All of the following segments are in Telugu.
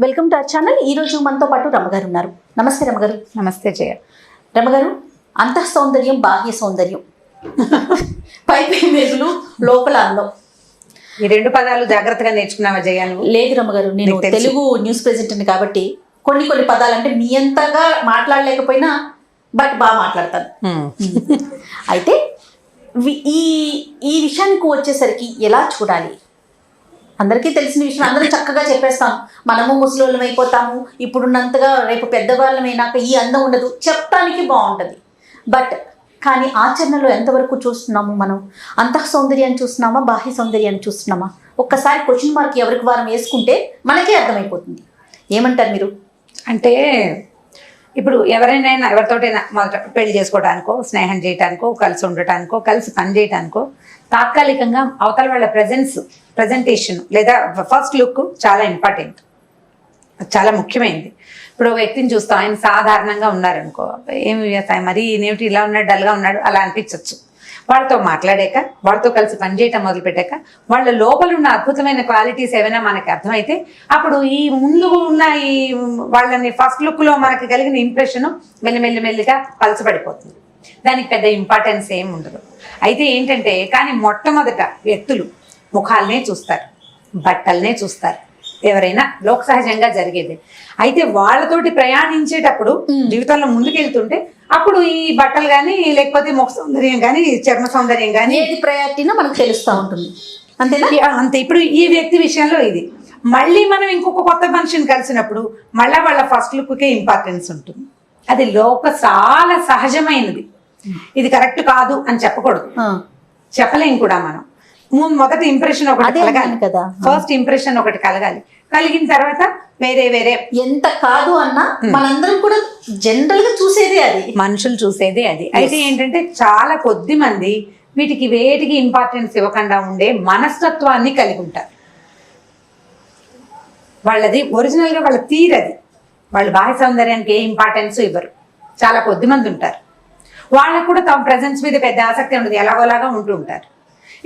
Welcome to our channel. ఈ రోజు మనతో పాటు రమగారు ఉన్నారు. నమస్తే రమగారు. నమస్తే జయ. రమగారు, అంతః సౌందర్యం బాహ్య సౌందర్యం, పైపై మెరుగులు లోపల అందం, ఈ రెండు పదాలు జాగ్రత్తగా నేర్చుకున్నావా జయ? లేదు రమగారు, నేను తెలుగు న్యూస్ ప్రెజెంటర్ని కాబట్టి కొన్ని పదాలు అంటే మీ అంతగా మాట్లాడలేకపోయినా బట్ బాగా మాట్లాడతాను. అయితే ఈ విషయానికి వచ్చేసరికి ఎలా చూడాలి? అందరికీ తెలిసిన విషయం, అందరం చక్కగా చెప్పేస్తాం. మనము ముసలోళ్ళం అయిపోతాము, ఇప్పుడున్నంతగా రేపు పెద్దవాళ్ళమైనాక ఈ అందం ఉండదు, చెప్పడానికి బాగుంటుంది. బట్ కానీ ఆచరణలో ఎంతవరకు చూస్తున్నాము మనం? అంతః సౌందర్యాన్ని చూస్తున్నామా, బాహ్య సౌందర్యాన్ని చూస్తున్నామా? ఒక్కసారి క్వశ్చన్ మార్క్ ఎవరికి వారం వేసుకుంటే మనకే అర్థమైపోతుంది. ఏమంటారు మీరు? అంటే ఇప్పుడు ఎవరైనా ఎవరితోటైనా మొదట పెళ్లి చేసుకోవడానికో, స్నేహం చేయడానికో, కలిసి ఉండటానికో, కలిసి పని చేయడానికో తాత్కాలికంగా అవతల వాళ్ళ ప్రజెంటేషన్ లేదా ఫస్ట్ లుక్ చాలా ఇంపార్టెంట్, చాలా ముఖ్యమైనది. ఇప్పుడు ఒక వ్యక్తిని చూస్తాం, ఆయన సాధారణంగా ఉన్నారనుకో, ఏమి మరీ ఈయనేమిటి ఇలా ఉన్నాడు, డల్గా ఉన్నాడు అలా అనిపించవచ్చు. వాళ్ళతో మాట్లాడాక, వాళ్ళతో కలిసి పనిచేయటం మొదలుపెట్టాక వాళ్ళ లోపల ఉన్న అద్భుతమైన క్వాలిటీస్ ఏమైనా మనకి అర్థమైతే అప్పుడు ఈ ముందు ఉన్న ఈ వాళ్ళని ఫస్ట్ లుక్లో మనకి కలిగిన ఇంప్రెషన్ మెల్లిమెల్లిగా పలచబడిపోతుంది. దానికి పెద్ద ఇంపార్టెన్స్ ఏమి ఉండదు. అయితే ఏంటంటే కానీ మొట్టమొదట వ్యక్తులు ముఖాలనే చూస్తారు, బట్టలనే చూస్తారు, ఎవరైనా లోక సహజంగా జరిగేది. అయితే వాళ్ళతోటి ప్రయాణించేటప్పుడు జీవితంలో ముందుకెళ్తుంటే అప్పుడు ఈ బట్టలు కానీ, లేకపోతే ముఖ సౌందర్యం కానీ, చర్మ సౌందర్యం కానీ, ఏది ప్రయారిటీనో మనకు తెలుస్తూ ఉంటుంది. అంతేనా? అంతే. ఇప్పుడు ఈ వ్యక్తి విషయంలో ఇది. మళ్ళీ మనం ఇంకొక కొత్త మనిషిని కలిసినప్పుడు మళ్ళీ వాళ్ళ ఫస్ట్ లుక్కే ఇంపార్టెన్స్ ఉంటుంది. అది చాలా సహజమైనది. ఇది కరెక్ట్ కాదు అని చెప్పకూడదు, చెప్పలేం కూడా. మనం మొదటి ఇంప్రెషన్ ఒకటి కలగాలి కదా, ఫస్ట్ ఇంప్రెషన్ ఒకటి కలగాలి. కలిగిన తర్వాత వేరే ఎంత కాదు అన్నా మనందరం కూడా జనరల్ గా చూసేదే అది, మనుషులు చూసేదే అది. అయితే ఏంటంటే చాలా కొద్ది మంది వేటికి ఇంపార్టెన్స్ ఇవ్వకుండా ఉండే మనస్తత్వాన్ని కలిగి ఉంటారు. వాళ్ళది ఒరిజినల్ గా వాళ్ళ తీరది. వాళ్ళు బాహ్య సౌందర్యానికి ఏ ఇంపార్టెన్స్ ఇవ్వరు. చాలా కొద్ది మంది ఉంటారు. వాళ్ళకు కూడా తమ ప్రెజెన్స్ మీద పెద్ద ఆసక్తి ఉండదు, ఎలాగోలాగా ఉంటూ ఉంటారు.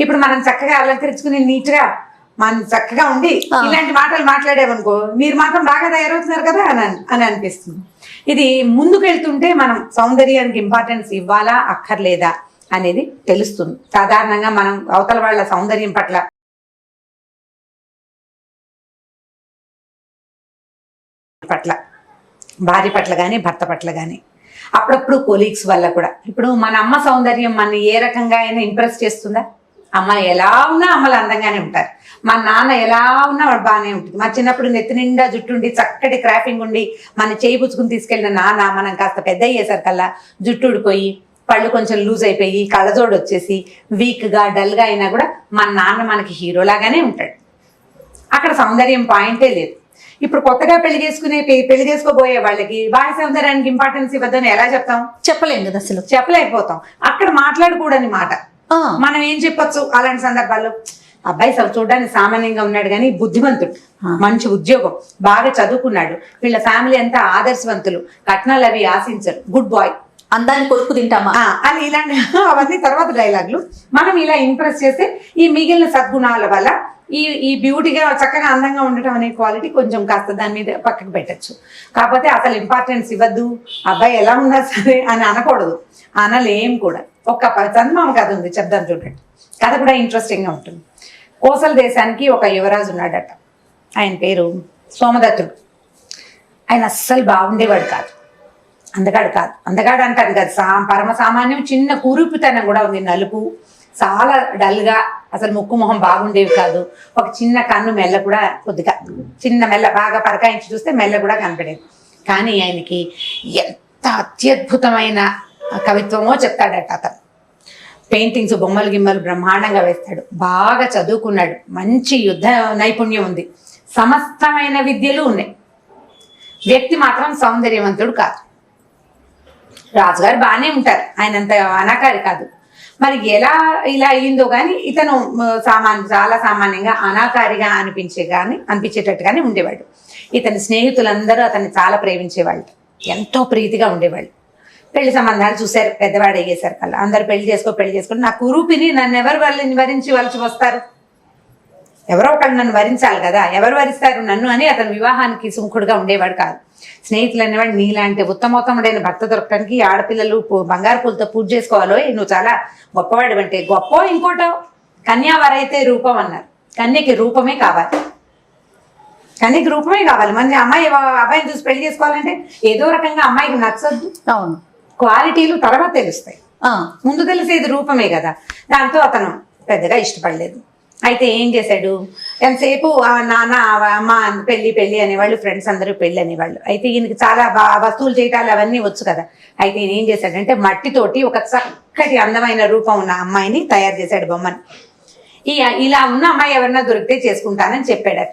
ఇప్పుడు మనం చక్కగా అలంకరించుకుని నీట్గా మనం చక్కగా ఉండి ఇలాంటి మాటలు మాట్లాడేవనుకో, మీరు మాత్రం బాగా తయారవుతున్నారు కదా అని అనిపిస్తుంది. ఇది ముందుకెళ్తుంటే మనం సౌందర్యానికి ఇంపార్టెన్స్ ఇవ్వాలా అక్కర్లేదా అనేది తెలుస్తుంది. సాధారణంగా మనం అవతల వాళ్ళ సౌందర్యం పట్ల భార్య పట్ల కానీ, భర్త పట్ల కానీ, అప్పుడప్పుడు కొలీగ్స్ వల్ల కూడా. ఇప్పుడు మన అమ్మ సౌందర్యం మన ఏ రకంగా అయినా ఇంప్రెస్ చేస్తుందా? అమ్మ ఎలా ఉన్నా అమ్మలు అందంగానే ఉంటారు. మా నాన్న ఎలా ఉన్నా వాడు బాగానే ఉంటుంది. మా చిన్నప్పుడు నెత్తి నిండా జుట్టుండి చక్కటి క్రాఫింగ్ ఉండి మన చేయి పుచ్చుకుని తీసుకెళ్ళిన నాన్న మనం కాస్త పెద్ద అయ్యేసరికల్లా జుట్టు ఊడిపోయి, పళ్ళు కొంచెం లూజ్ అయిపోయి, కళ్ళజోడు వచ్చేసి వీక్గా డల్గా అయినా కూడా మన నాన్న మనకి హీరోలాగానే ఉంటాడు. అక్కడ సౌందర్యం పాయింటే లేదు. ఇప్పుడు కొత్తగా పెళ్లి చేసుకోబోయే వాళ్ళకి బాహ్య సౌందర్యానికి ఇంపార్టెన్స్ ఇవ్వద్దని ఎలా చెప్తాం? చెప్పలేం కదా, అసలు చెప్పలేకపోతాం. అక్కడ మాట్లాడకూడని మాట మనం ఏం చెప్పొచ్చు అలాంటి సందర్భాల్లో? అబ్బాయి చూడడానికి సామాన్యంగా ఉన్నాడు కానీ బుద్ధిమంతుడు, మంచి ఉద్యోగం, బాగా చదువుకున్నాడు, వీళ్ళ ఫ్యామిలీ అంతా ఆదర్శవంతులు, కట్నాలు అవి ఆశించరు, గుడ్ బాయ్, అందాన్ని కొడుకు తింటామా అని ఇలాంటి అవన్నీ తర్వాత డైలాగులు. మనం ఇలా ఇంప్రెస్ చేస్తే ఈ మిగిలిన సద్గుణాల వల్ల ఈ బ్యూటీగా చక్కగా అందంగా ఉండటం అనే క్వాలిటీ కొంచెం కాస్త దాని మీద పక్కకు పెట్టచ్చు. కాకపోతే అసలు ఇంపార్టెన్స్ ఇవ్వద్దు, అబ్బాయి ఎలా ఉన్నా సరే అని అనకూడదు, అనలేం కూడా. ఒక్క చందమామ కథ ఉంది, చెప్దాం చూడండి. కథ కూడా ఇంట్రెస్టింగ్గా ఉంటుంది. కోసల దేశానికి ఒక యువరాజు ఉన్నాడట. ఆయన పేరు సోమదత్తుడు. ఆయన అస్సలు బాగుండేవాడు కాదు, అందగాడు అంటారు కదా, పరమ సామాన్యం. చిన్న కురూపితనం కూడా ఉంది, నలుపు, చాలా డల్గా, అసలు ముక్కు మొహం బాగుండేవి కాదు. ఒక చిన్న కన్ను మెల్ల కూడా కొద్దిగా చిన్న మెల్ల బాగా పరకాయించి చూస్తే మెల్ల కూడా కనపడేది. కానీ ఆయనకి ఎంత అత్యద్భుతమైన కవిత్వమో చెప్తాడట అతను. పెయింటింగ్స్, బొమ్మలు గిమ్మలు బ్రహ్మాండంగా వేస్తాడు, బాగా చదువుకున్నాడు, మంచి యుద్ధ నైపుణ్యం ఉంది, సమస్తమైన విద్యలు ఉన్నాయి. వ్యక్తి మాత్రం సౌందర్యవంతుడు కాదు. రాజుగారు బాగానే ఉంటారు, ఆయన అంత అనాకారి కాదు. మరి ఎలా ఇలా అయ్యిందో కానీ ఇతను చాలా సామాన్యంగా అనాకారిగా అనిపించేటట్టుగానే ఉండేవాడు. ఇతని స్నేహితులందరూ అతన్ని చాలా ప్రేమించేవాళ్ళు, ఎంతో ప్రీతిగా ఉండేవాళ్ళు. పెళ్లి సంబంధాలు చూశారు, పెద్దవాడు అయ్యేసరికి అందరు పెళ్లి చేసుకుని నా కురూపిని నన్ను ఎవరు వరించి వలసి వస్తారు? ఎవరో ఒకళ్ళు నన్ను వరించాలి కదా, ఎవరు వరిస్తారు నన్ను అని అతను వివాహానికి సుముఖుడుగా ఉండేవాడు కాదు. స్నేహితులు అనేవాడు నీలాంటి ఉత్తమోత్తముడైన భర్త దొరకడానికి ఆడపిల్లలు బంగారు పూలతో పూజ చేసుకోవాలో, నువ్వు చాలా గొప్పవాడు అంటే గొప్ప. ఇంకోటో కన్యావరైతే రూపం అన్నారు. కన్యకి రూపమే కావాలి, కన్యకి రూపమే కావాలి. మంచి అమ్మాయి అబ్బాయిని చూసి పెళ్లి చేసుకోవాలంటే ఏదో రకంగా అమ్మాయికి నచ్చొద్దు. అవును, క్వాలిటీలు తర్వాత తెలుస్తాయి, ముందు తెలిసేది రూపమే కదా. దాంతో అతను పెద్దగా ఇష్టపడలేదు. అయితే ఏం చేశాడు, ఎంతసేపు నాన్న అమ్మ పెళ్ళి పెళ్ళి అనేవాళ్ళు, ఫ్రెండ్స్ అందరూ పెళ్ళి అనేవాళ్ళు. అయితే ఈయనకి చాలా వస్తువులు చేయటాలు అవన్నీ వచ్చు కదా. అయితే ఈయన ఏం చేశాడంటే మట్టితోటి ఒక చక్కటి అందమైన రూపం ఉన్న అమ్మాయిని తయారు చేశాడు, బొమ్మని. ఇలా ఉన్న అమ్మాయి ఎవరన్నా దొరికితే చేసుకుంటానని చెప్పాడట.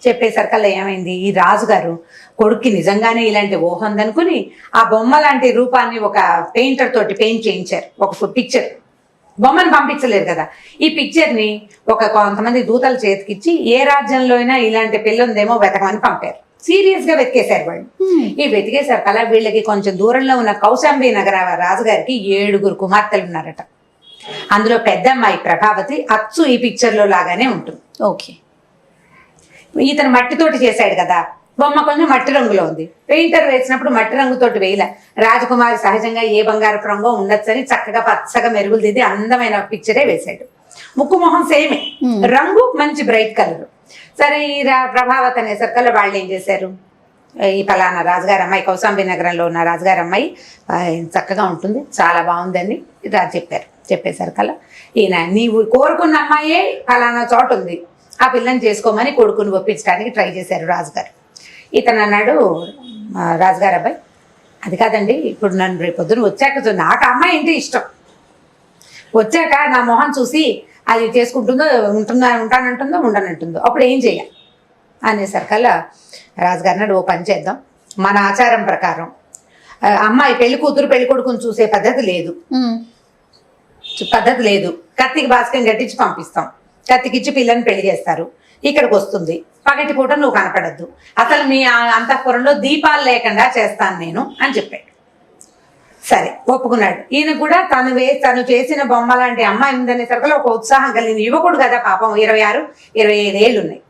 చెప్పేసరికల్లా ఏమైంది, ఈ రాజుగారు కొడుక్కి నిజంగానే ఇలాంటి ఊహ ఉందనుకుని ఆ బొమ్మ లాంటి రూపాన్ని ఒక పెయింటర్ తోటి పెయింట్ చేయించారు. ఒక పిక్చర్, బొమ్మను పంపించలేరు కదా, ఈ పిక్చర్ ని కొంతమంది దూతల చేతికిచ్చి ఏ రాజ్యంలో అయినా ఇలాంటి పిల్ల ఉందేమో వెతకమని పంపారు. సీరియస్ గా వెతికేశారు వాళ్ళు. ఈ వెతికేశారు కలా వీళ్ళకి కొంచెం దూరంలో ఉన్న కౌశాంబి నగర రాజుగారికి 7 కుమార్తెలు ఉన్నారట. అందులో పెద్ద అమ్మాయి ప్రభావతి అచ్చు ఈ పిక్చర్ లో లాగానే ఉంటుంది. ఓకే, ఇతను మట్టితోటి చేశాడు కదా, బొమ్మ కొంచెం మట్టి రంగులో ఉంది. పెయింటర్ వేసినప్పుడు మట్టి రంగుతోటి వేయలే. రాజకుమారి సహజంగా ఏ బంగారపు రంగో ఉండొచ్చని చక్కగా పచ్చగా మెరుగులు దిద్ది అందమైన పిక్చరే వేశాడు. ముక్కు మొహం సేమే, రంగు మంచి బ్రైట్ కలర్. సరే ఈ ప్రభావతి అనేసరికల్లా వాళ్ళు ఏం చేశారు, ఈ ఫలానా రాజుగారి అమ్మాయి కౌశాంబి నగరంలో ఉన్న రాజుగారి అమ్మాయి చక్కగా ఉంటుంది, చాలా బాగుందని రాజు చెప్పారు. చెప్పేసరికల్లా ఈయన నీవు కోరుకున్న అమ్మాయే ఫలానా చోట ఉంది, ఆ పిల్లని చేసుకోమని కొడుకుని ఒప్పించడానికి ట్రై చేశారు రాజుగారు. ఇతను అన్నాడు, రాజుగారు అబ్బాయి అది కాదండి, ఇప్పుడు నన్ను రేపు పొద్దున వచ్చాక నాకు అమ్మాయి అంటే ఇష్టం, వచ్చాక నా మొహం చూసి అది చేసుకుంటుందో ఉంటానంటుందో ఉండనంటుందో అప్పుడు ఏం చేయాలి అనేసరికల్లా రాజుగారు అన్నాడు, ఓ పని చేద్దాం, మన ఆచారం ప్రకారం అమ్మాయి పెళ్లి కూతురు పెళ్లి కొడుకుని చూసే పద్ధతి లేదు, కత్తికి బాస్కం కట్టించి పంపిస్తాం, కత్తికిచ్చి పిల్లని పెళ్లి చేస్తారు, ఇక్కడికి వస్తుంది, పగటి పూట నువ్వు కనపడద్దు, అసలు మీ అంతఃపురంలో దీపాలు లేకుండా చేస్తాను నేను అని చెప్పాడు. సరే ఒప్పుకున్నాడు. ఈయన కూడా తను చేసిన బొమ్మ లాంటి అమ్మాయి ఉందనేసరికి ఒక ఉత్సాహం కలిగింది. యువకుడు కదా పాపం, 26, 25 ఏళ్ళు ఉన్నాయి,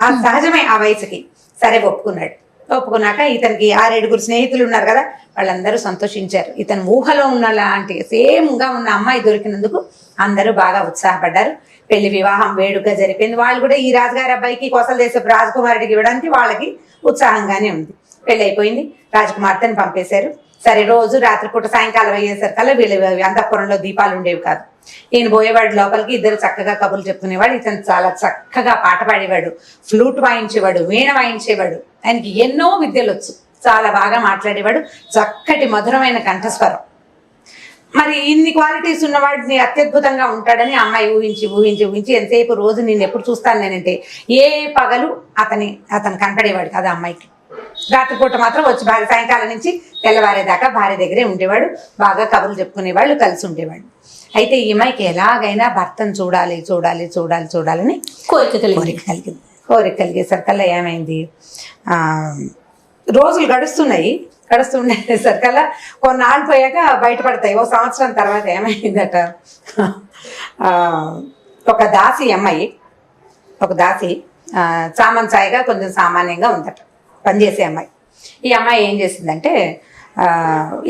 ఆ సహజమే ఆ వయసుకి. సరే ఒప్పుకున్నాడు. ఒప్పుకున్నాక ఇతనికి 6-7 స్నేహితులు ఉన్నారు కదా, వాళ్ళందరూ సంతోషించారు. ఇతను ఊహలో ఉన్న లాంటి సేమ్గా ఉన్న అమ్మాయి దొరికినందుకు అందరూ బాగా ఉత్సాహపడ్డారు. పెళ్లి వివాహం వేడుకగా జరిపింది. వాళ్ళు కూడా ఈ రాజుగారి అబ్బాయికి కోసల దేశపు రాజకుమారుడికి ఇవ్వడానికి వాళ్ళకి ఉత్సాహంగానే ఉంది. పెళ్లి అయిపోయింది, రాజకుమార్తెని పంపేశారు. సరే రోజు రాత్రిపూట సాయంకాలం అయ్యేసరికల్లా వీళ్ళు అంతఃపురంలో దీపాలు ఉండేవి కాదు. ఈయన పోయేవాడు లోపలికి, ఇద్దరు చక్కగా కబుర్లు చెప్పుకునేవాడు. ఇతను చాలా చక్కగా పాట పాడేవాడు, ఫ్లూట్ వాయించేవాడు, వీణ వాయించేవాడు. ఆయనకి ఎన్నో విద్యలు వచ్చు, చాలా బాగా మాట్లాడేవాడు, చక్కటి మధురమైన కంఠస్వరం. మరి ఇన్ని క్వాలిటీస్ ఉన్నవాడిని అత్యద్భుతంగా ఉంటాడని అమ్మాయి ఊహించి ఎంతసేపు రోజు నేను ఎప్పుడు చూస్తాను నేనంటే ఏ పగలు అతను కనపడేవాడు కాదు అమ్మాయికి. రాత్రిపూట మాత్రం వచ్చి సాయంకాలం నుంచి తెల్లవారేదాకా భార్య దగ్గరే ఉండేవాడు, బాగా కబుర్లు చెప్పుకునేవాళ్ళు, కలిసి ఉండేవాడు. అయితే ఈ అమ్మాయికి ఎలాగైనా భర్తను చూడాలని కోరిక కలిగేసరికల్లా ఏమైంది, రోజులు గడుస్తుండేసరికల్లా కొన్నాళ్ళు పోయాక బయటపడతాయి. 1 సంవత్సరం తర్వాత ఏమైందట, ఒక దాసి సామంచాయిగా కొంచెం సామాన్యంగా ఉందట, పనిచేసే అమ్మాయి. ఈ అమ్మాయి ఏం చేసిందంటే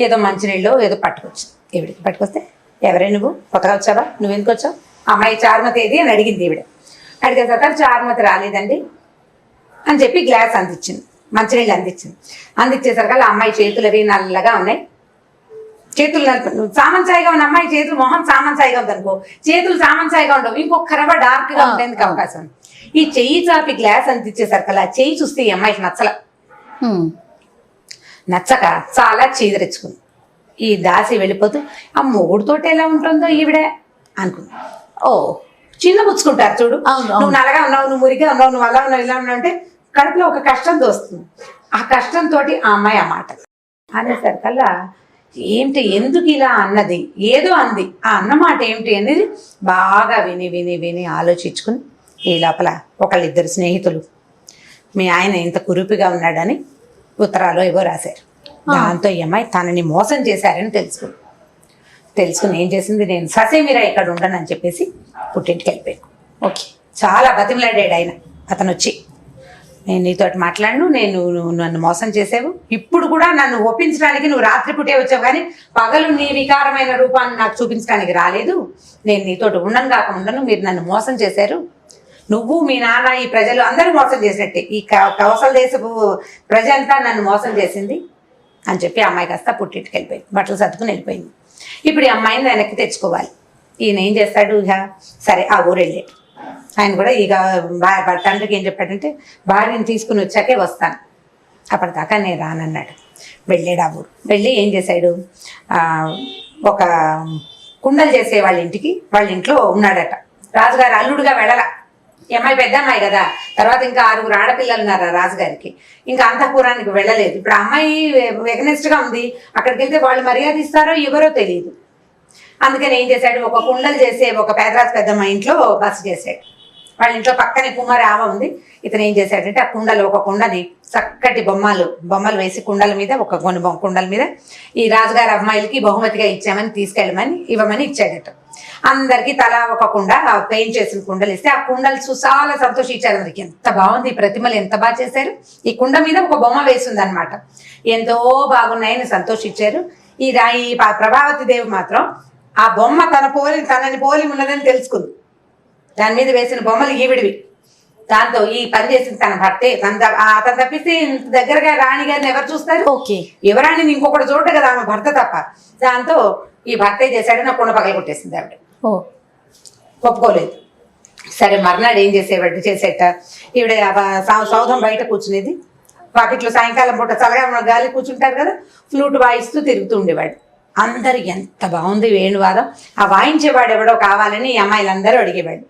ఏదో మంచినీళ్ళు ఏదో పట్టుకొచ్చింది. ఈవిడికి పట్టుకొస్తే, ఎవరే నువ్వు, కొత్తగా వచ్చావా, నువ్వెందుకు వచ్చావు, అమ్మాయి చారుమతి ఏది అని అడిగింది. ఈవిడ అడిగే తర్వాత చారుమతి రాలేదండి అని చెప్పి గ్లాస్ అందించింది, మంచినీళ్ళు అందించేసరికల్లా అమ్మాయి చేతులు అవి నల్లగా ఉన్నాయి. చేతులు సామంచాయిగా ఉన్న అమ్మాయి చేతులు, మొహం సామంచాయిగా ఉంది అనుకో, చేతులు సామంచాయిగా ఉండవు, ఇంకొక రవ్వ డార్క్ గా ఉండేందుకు అవకాశం ఉంది. ఈ చెయ్యి చాపి గ్లాస్ అందించేసరికల్లా చెయ్యి చూస్తే ఈ అమ్మాయికి నచ్చక చాలా చీదరించుకుంది. ఈ దాసి వెళ్ళిపోతూ ఆ మొగుడుతోటి ఎలా ఉంటుందో ఈవిడ అనుకుంది. చిన్న పుచ్చుకుంటారు చూడు, నువ్వు నల్లగా ఉన్నావు, నువ్వు మురిగా ఉన్నావు, నువ్వు అలా ఉన్నావు, ఇలా ఉన్నావు అంటే కడుపులో ఒక కష్టం తోస్తుంది. ఆ కష్టంతో ఆ అమ్మాయి ఆ మాట అనేసరికల్లా ఏమిటి, ఎందుకు ఇలా అన్నది, ఏదో అంది, ఆ అన్నమాట ఏమిటి అనేది బాగా విని ఆలోచించుకుని ఈ లోపల ఒకళ్ళిద్దరు స్నేహితులు మీ ఆయన ఇంత కురుపిగా ఉన్నాడని ఉత్తరాలు ఏవో రాశారు. దాంతో ఈ అమ్మాయి తనని మోసం చేశారని తెలుసుకుని ఏం చేసింది, నేను ససేమిరా ఇక్కడ ఉండనని చెప్పేసి పుట్టింటికి వెళ్ళిపోయాను. చాలా బతిమలాడాడు ఆయన. అతను వచ్చి, నేను నీతోటి మాట్లాడను, నువ్వు నన్ను మోసం చేసావు, ఇప్పుడు కూడా నన్ను ఒప్పించడానికి నువ్వు రాత్రిపూటే వచ్చావు కానీ పగలు నీ వికారమైన రూపాన్ని నాకు చూపించడానికి రాలేదు. నేను నీతోటి ఉండను, మీరు నన్ను మోసం చేశారు. నువ్వు, మీ నాన్న, ఈ ప్రజలు అందరూ మోసం చేసినట్టే. ఈ కౌసల దేశపు ప్రజ అంతా నన్ను మోసం చేసింది అని చెప్పి అమ్మాయి కాస్త పుట్టింటికి వెళ్ళిపోయింది, బట్టలు సర్దుకుని వెళ్ళిపోయింది. ఇప్పుడు ఈ అమ్మాయిని వెనక్కి తెచ్చుకోవాలి. ఈయన ఏం చేస్తాడు, ఇక సరే ఆ ఊరు వెళ్ళాడు. ఆయన కూడా ఇక తండ్రికి ఏం చెప్పాడంటే, భార్యని తీసుకుని వచ్చాకే వస్తాను, అప్పటిదాకా నేను రానన్నాడు. వెళ్ళాడు ఆ ఊరు. వెళ్ళి ఏం చేశాడు, ఒక కుండలు చేసే వాళ్ళ ఇంట్లో ఉన్నాడట. రాజుగారు అల్లుడుగా వెళ్ళాల. ఈ అమ్మాయి పెద్ద అమ్మాయి కదా, తర్వాత ఇంకా 6 ఆడపిల్లలు ఉన్నారు రాజుగారికి, ఇంకా అంతఃపురానికి వెళ్ళలేదు. ఇప్పుడు అమ్మాయి వెగనెస్ట్గా ఉంది, అక్కడికి వెళ్తే వాళ్ళు మర్యాద ఇస్తారో ఇవ్వరో తెలియదు. అందుకని ఏం చేశాడు, ఒక కుండలు చేసే ఒక పేదరాజు పెద్దమ్మ ఇంట్లో బస చేశాడు. వాళ్ళ ఇంట్లో పక్కనే కుమారి ఆవ ఉంది. ఇతను ఏం చేశాడంటే ఆ ఒక కుండని చక్కటి బొమ్మలు వేసి కుండల మీద, కొన్ని కుండల మీద ఈ రాజుగారి అమ్మాయిలకి బహుమతిగా ఇవ్వమని ఇచ్చాడట. అందరికి తలా ఒక కుండ, పెయింట్ చేసిన కుండలు ఇస్తే ఆ కుండలు చాలా సంతోషించారు. అందరికి ఎంత బాగుంది, ఈ ప్రతిమలు ఎంత బాగా చేశారు, ఈ కుండ మీద ఒక బొమ్మ వేసింది అనమాట, ఎంతో బాగున్నాయని సంతోషించారు. ఈ ప్రభావతి దేవి మాత్రం ఆ బొమ్మ తనని పోలి ఉన్నదని తెలుసుకుంది. దాని మీద వేసిన బొమ్మలు ఈవిడివి. దాంతో ఈ పని చేసింది తన భర్తే. అతను తప్పిస్తే దగ్గరగా రాణి గారిని ఎవరు చూస్తారు? ఓకే, ఎవరాణిని ఇంకొకటి చూడదు కదా, ఆమె భర్త తప్ప. దాంతో ఈ భర్తే చేశాడు, నా కుండ పగల కొట్టేసింది ఆవిడ. ఒప్పుకోలేదు. సరే మర్నాడు ఏం చేసేట, ఈవిడ సౌధం బయట కూర్చునేది. వాకిట్లో సాయంకాలం పూట చల్లగా గాలి కూర్చుంటారు కదా, ఫ్లూట్ వాయిస్తూ తిరుగుతూ ఉండేవాడు. అందరు ఎంత బాగుంది వేణువాదం, ఆ వాయించేవాడు ఎవడో కావాలని ఈ అమ్మాయిలందరూ అడిగేవాడు.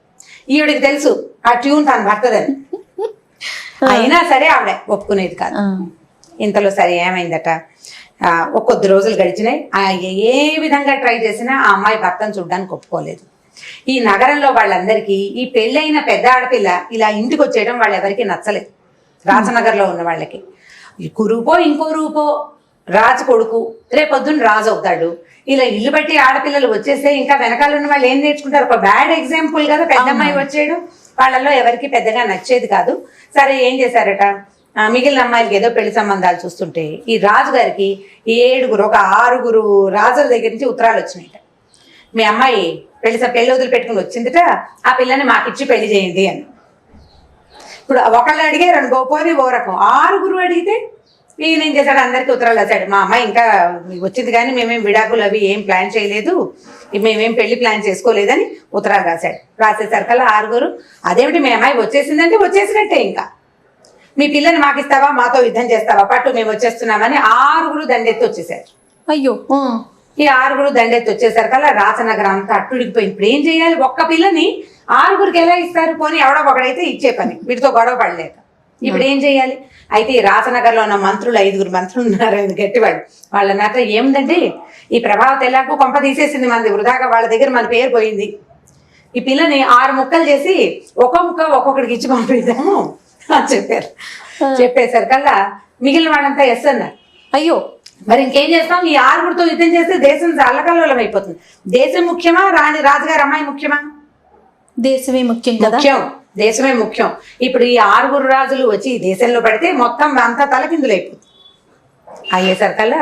ఈవిడికి తెలుసు ఆ ట్యూన్ తన భర్తదని, అయినా సరే ఆవిడ ఒప్పుకునేది కాదు. ఇంతలో సరే ఏమైందట, కొద్ది రోజులు గడిచినాయి. ఏ విధంగా ట్రై చేసినా ఆ అమ్మాయి భర్తను చూడడానికి ఒప్పుకోలేదు. ఈ నగరంలో వాళ్ళందరికీ ఈ పెళ్ళైన పెద్ద ఆడపిల్ల ఇలా ఇంటికి వచ్చేయడం వాళ్ళెవరికి నచ్చలేదు. రాజనగర్లో ఉన్న వాళ్ళకి ఇంకో రూపో రాజు కొడుకు రేపొద్దున రాజు అవుతాడు. ఇలా ఇల్లు బట్టి ఆడపిల్లలు వచ్చేస్తే ఇంకా వెనకాల ఉన్న వాళ్ళు ఏం నేర్చుకుంటారు? ఒక బ్యాడ్ ఎగ్జాంపుల్ కదా పెద్ద అమ్మాయి వచ్చేయడం. వాళ్ళల్లో ఎవరికి పెద్దగా నచ్చేది కాదు. సరే ఏం చేశారట, మిగిలిన అమ్మాయిలకి ఏదో పెళ్లి సంబంధాలు చూస్తుంటే ఈ రాజు గారికి 6 రాజుల దగ్గర నుంచి ఉత్తరాలు వచ్చినాయట. మీ అమ్మాయి పెళ్లి వదిలిపెట్టుకుని వచ్చిందిట, ఆ పిల్లని మాకిచ్చి పెళ్లి చేయండి అని. ఇప్పుడు ఒకళ్ళు అడిగే 2 గోపోని ఓ రకం, 6 అడిగితే ఈయన ఏం చేశాడు, అందరికీ ఉత్తరాలు రాశాడు. మా అమ్మాయి ఇంకా వచ్చింది కానీ మేమేం విడాకులు అవి ఏం ప్లాన్ చేయలేదు, మేమేం పెళ్లి ప్లాన్ చేసుకోలేదని ఉత్తరాలు రాశాడు. రాసేసరికల్లా 6 అదేమిటి మీ అమ్మాయి వచ్చేసిందంటే వచ్చేసినట్టే, ఇంకా మీ పిల్లని మాకు ఇస్తావా, మాతో యుద్ధం చేస్తావా, పట్టు మేము వచ్చేస్తున్నామని 6 దండెత్తి వచ్చేసారు. అయ్యో, ఈ 6 దండెత్తి వచ్చేసరికల్లా రాసనగరం అంతా అట్టుడికిపోయింది. ఇప్పుడు ఏం చేయాలి, ఒక్క పిల్లని 6కి ఎలా ఇస్తారు? పోనీ ఎవడో ఒకడైతే ఇచ్చే పని, వీటితో గొడవ పడలేక. ఇప్పుడు ఏం చేయాలి? అయితే ఈ రాసనగర్లో ఉన్న మంత్రులు 5 మంత్రులు ఉన్నారు, గట్టివాళ్ళు. వాళ్ళ నాతో ఏముందంటే, ఈ ప్రభావతి ఎలాగో కొంప తీసేసింది మంది వృధాగా, వాళ్ళ దగ్గర మన పేరు పోయింది. ఈ పిల్లని 6 ముక్కలు చేసి ఒక్కో ముక్క ఒక్కొక్కడికి ఇచ్చి పంపిద్దాము అని చెప్పారు. చెప్పేసరికల్లా మిగిలిన వాళ్ళంతా ఎస్ అన్నారు. అయ్యో, మరి ఇంకేం చేస్తాం, ఈ 6తో యుద్ధం చేస్తే దేశం అల్లకల్లోలం అయిపోతుంది. దేశం ముఖ్యమా, రాజుగారి అమ్మాయి ముఖ్యమా? దేశమే ముఖ్యం కదా. దేశమే ముఖ్యం. ఇప్పుడు ఈ 6 రాజులు వచ్చి ఈ దేశంలో పడితే మొత్తం అంతా తలకిందులైపోతుంది. అయ్యేసరికల్లా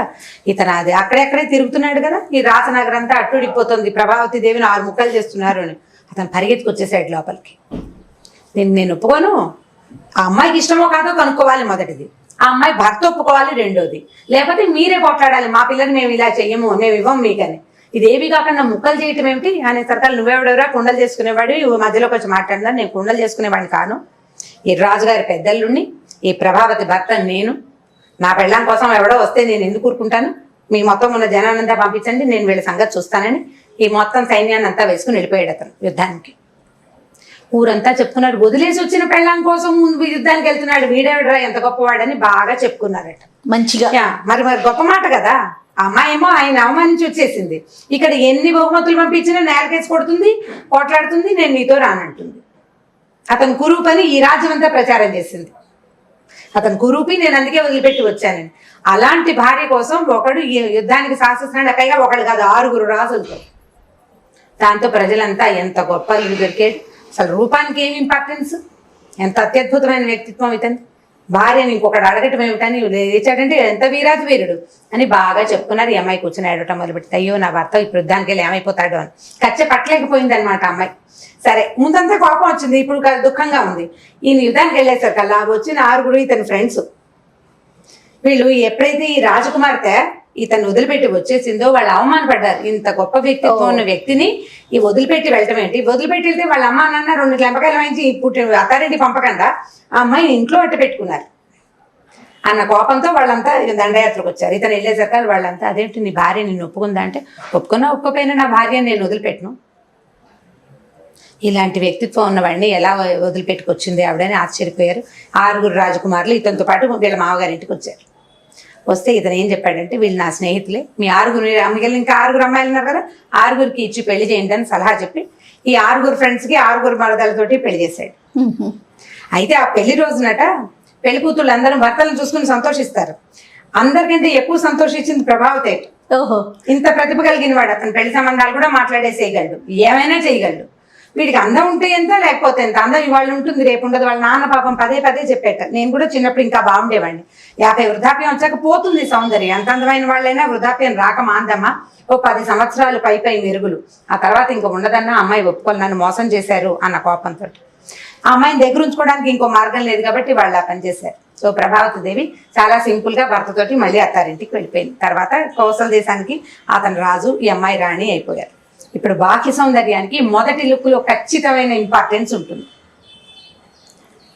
ఇతను అది అక్కడెక్కడే తిరుగుతున్నాడు కదా, ఈ రాసనగరం అంతా అట్టుడిపోతుంది, ప్రభావతి దేవిని 6 ముక్కలు చేస్తున్నారు అని. అతను పరిగెత్తుకు వచ్చేసాడు లోపలికి. నేను ఒప్పుకోను, ఆ అమ్మాయికి ఇష్టమో కాదో కనుక్కోవాలి మొదటిది, ఆ అమ్మాయి భర్త ఒప్పుకోవాలి రెండోది, లేకపోతే మీరే కొట్లాడాలి, మా పిల్లని మేము ఇలా చెయ్యము, మేము ఇవ్వం మీకని. ఇదేవి కాకుండా ముక్కలు చేయటం ఏమిటి అనేసరికల్లా, నువ్వెవడెవరా కుండలు చేసుకునేవాడు, మధ్యలో కొంచెం మాట్లాడినా, నేను కుండలు చేసుకునేవాడిని కాను, ఈ రాజుగారి పెద్దల్లుండి ఈ ప్రభావతి భర్త నేను, నా పెళ్ళాం కోసం ఎవడో వస్తే నేను ఎందుకు ఊరుకుంటాను, మీ మొత్తం ఉన్న జనాన్నంతా పంపించండి, నేను వీళ్ళ సంగతి చూస్తానని ఈ మొత్తం సైన్యాన్ని అంతా వేసుకుని వెళ్ళిపోయాడు అతను యుద్ధానికి. ఊరంతా చెప్పుకున్నారు, వదిలేసి వచ్చిన పెళ్ళాం కోసం యుద్ధానికి వెళ్తున్నాడు, వీడెవడరా ఎంత గొప్పవాడని బాగా చెప్పుకున్నారట మంచిగా. మరి గొప్ప మాట కదా. ఆ అమ్మాయి ఏమో ఆయన అవమానించి వచ్చేసింది. ఇక్కడ ఎన్ని బహుమతులు పంపించినా నేలకేసి కొడుతుంది, పోట్లాడుతుంది, నేను నీతో రానంటుంది. అతను కురూపని ఈ రాజ్యం అంతా ప్రచారం చేసింది. అతను కురూపి, నేను అందుకే వదిలిపెట్టి వచ్చానని. అలాంటి భార్య కోసం ఒకడు ఈ యుద్ధానికి శాసిస్తున్నాడు, పైగా ఒకడు కాదు 6 రాజులతో. దాంతో ప్రజలంతా ఎంత గొప్ప ఇల్లు దొరికాడు, అసలు రూపానికి ఏమి ఇంపార్టెన్స్, ఎంత అత్యద్భుతమైన వ్యక్తిత్వం ఇతని. భార్యని ఇంకొకటి అడగటం ఏమిటని లేచాడంటే ఎంత వీరాజు వీరుడు అని బాగా చెప్పుకున్నారు. ఈ అమ్మాయి కూర్చొని ఏడవటం మొదలుపెట్టి, అయ్యో నా భర్త ఇప్పుడు యుద్ధానికి వెళ్ళి ఏమైపోతాడు అని కచ్చే పట్టలేకపోయింది అనమాట అమ్మాయి. సరే ముందంతా కోపం వచ్చింది, ఇప్పుడు దుఃఖంగా ఉంది. ఈయన యుద్ధానికి వెళ్ళేసరికి అలా వచ్చిన 6 ఇతని ఫ్రెండ్స్. వీళ్ళు ఎప్పుడైతే ఈ రాజకుమార్తె ఇతను వదిలిపెట్టి వచ్చేసిందో వాళ్ళు అవమానపడ్డారు. ఇంత గొప్ప వ్యక్తిత్వం ఉన్న వ్యక్తిని ఈ వదిలిపెట్టి వెళ్ళటం ఏంటి, వదిలిపెట్టి వెళ్తే వాళ్ళ అమ్మ నాన్న 2 లెంపకాయలు వాయించి పుట్టి అత్తారింటి పంపకుండా ఆ అమ్మాయిని ఇంట్లో అట్ట పెట్టుకున్నారు అన్న కోపంతో వాళ్ళంతా దండయాత్రకు వచ్చారు. ఇతను వెళ్ళేసరికి వాళ్ళంతా, అదేంటి నీ భార్య నిన్ను ఒప్పుకుందా అంటే, ఒప్పుకున్నా ఒప్పుకోపోయినా నా భార్యని నేను వదిలిపెట్టను. ఇలాంటి వ్యక్తిత్వం ఉన్నవాడిని ఎలా వదిలిపెట్టుకొచ్చింది ఆవిడని ఆశ్చర్యపోయారు. 6 రాజకుమారులు ఇతనితో పాటు వీళ్ళ మామగారింటికి వచ్చారు. వస్తే ఇతను ఏం చెప్పాడంటే, వీళ్ళు నా స్నేహితులే, మీ 6 మిగిలిన ఇంకా 6 అమ్మాయిలు ఉన్నారు కదా, 6కి ఇచ్చి పెళ్లి చేయండి అని సలహా చెప్పి ఈ 6 ఫ్రెండ్స్కి 6 మరదలతోటి పెళ్లి చేశాడు. అయితే ఆ పెళ్లి రోజునట పెళ్లి కూతుళ్ళు అందరూ భర్తలను చూసుకుని సంతోషిస్తారు. అందరికంటే ఎక్కువ సంతోషించింది ప్రభావతే. ఓహో, ఇంత ప్రతిభ కలిగిన వాడు, అతను పెళ్లి సంబంధాలు కూడా మాట్లాడేసేయగలడు, ఏమైనా చేయగలడు. వీడికి అందం ఉంటే ఎంత, లేకపోతే ఎంత. అందం ఇవాళ ఉంటుంది, రేపు ఉండదు. వాళ్ళ నాన్న పాపం పదే చెప్పేట. నేను కూడా చిన్నప్పుడు ఇంకా బాగుండేవాడిని. 50 వృద్ధాప్యం వచ్చాక పోతుంది సౌందర్యం. ఎంత అందమైన వాళ్ళైనా వృద్ధాప్యం రాక మాందమ్మా. ఓ 10 సంవత్సరాలు పై మెరుగులు, ఆ తర్వాత ఇంకా ఉండదన్నా అమ్మాయి ఒప్పుకొని నన్ను మోసం చేశారు అన్న కోపంతో ఆ అమ్మాయిని దగ్గర ఉంచుకోవడానికి ఇంకో మార్గం లేదు కాబట్టి వాళ్ళు ఆ పని చేశారు. సో ప్రభావతి దేవి చాలా సింపుల్ గా భర్తతోటి మళ్ళీ అత్తారింటికి వెళ్ళిపోయింది. తర్వాత కోసల దేశానికి అతను రాజు, ఈ అమ్మాయి రాణి అయిపోయారు. ఇప్పుడు బాహ్య సౌందర్యానికి మొదటి లుక్ లో ఖచ్చితమైన ఇంపార్టెన్స్ ఉంటుంది.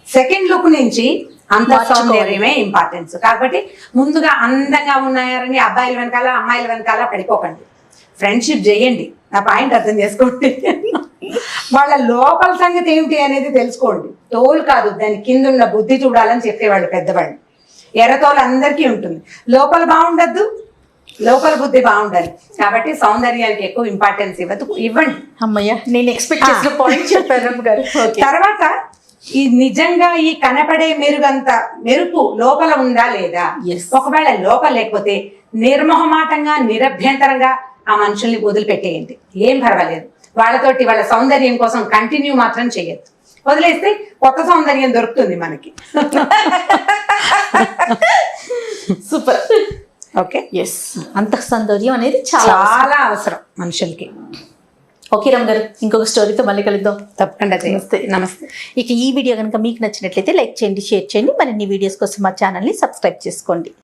సెకండ్ లుక్ నుంచి అంత సౌందర్యమే ఇంపార్టెన్స్. కాబట్టి ముందుగా అందంగా ఉన్నారని అబ్బాయిల వెనకాల అమ్మాయిల వెనకాల పడిపోకండి. ఫ్రెండ్షిప్ చేయండి. నా పాయింట్ అర్థం చేసుకోండి. వాళ్ళ లోపల సంగతి ఏమిటి అనేది తెలుసుకోండి. తోలు కాదు, దాని కింద ఉన్న బుద్ధి చూడాలని చెప్పేవాళ్ళు పెద్దవాళ్ళు. ఎర్రతోలు అందరికీ ఉంటుంది, లోపల బాగుండద్దు, లోపల బుద్ధి బాగుండాలి. కాబట్టి సౌందర్యానికి ఎక్కువ ఇంపార్టెన్స్ ఇవ్వండి. అమ్మయ్య, నేను ఎక్స్పెక్ట్ చేసిన పాయింట్ చెప్పారు గారు. తర్వాత ఈ నిజంగా ఈ కనపడే మెరుపు లోపల ఉందా లేదా, ఒకవేళ లోపల లేకపోతే నిర్మోహమాటంగా నిరభ్యంతరంగా ఆ మనుషుల్ని వదిలిపెట్టేయండి, ఏం పర్వాలేదు. వాళ్ళతోటి వాళ్ళ సౌందర్యం కోసం కంటిన్యూ మాత్రం చేయొద్దు. వదిలేస్తే కొత్త సౌందర్యం దొరుకుతుంది మనకి. సూపర్. ఓకే, ఎస్, అంత సౌందర్యం అనేది చాలా అవసరం మనుషులకి. ఓకే రామ్ గారు, ఇంకొక స్టోరీతో మళ్ళీ కలుద్దాం. తప్పకుండా. నమస్తే. ఇక ఈ వీడియో కనుక మీకు నచ్చినట్లయితే లైక్ చేయండి, షేర్ చేయండి. మరిన్ని వీడియోస్ కోసం మా ఛానల్ని సబ్స్క్రైబ్ చేసుకోండి.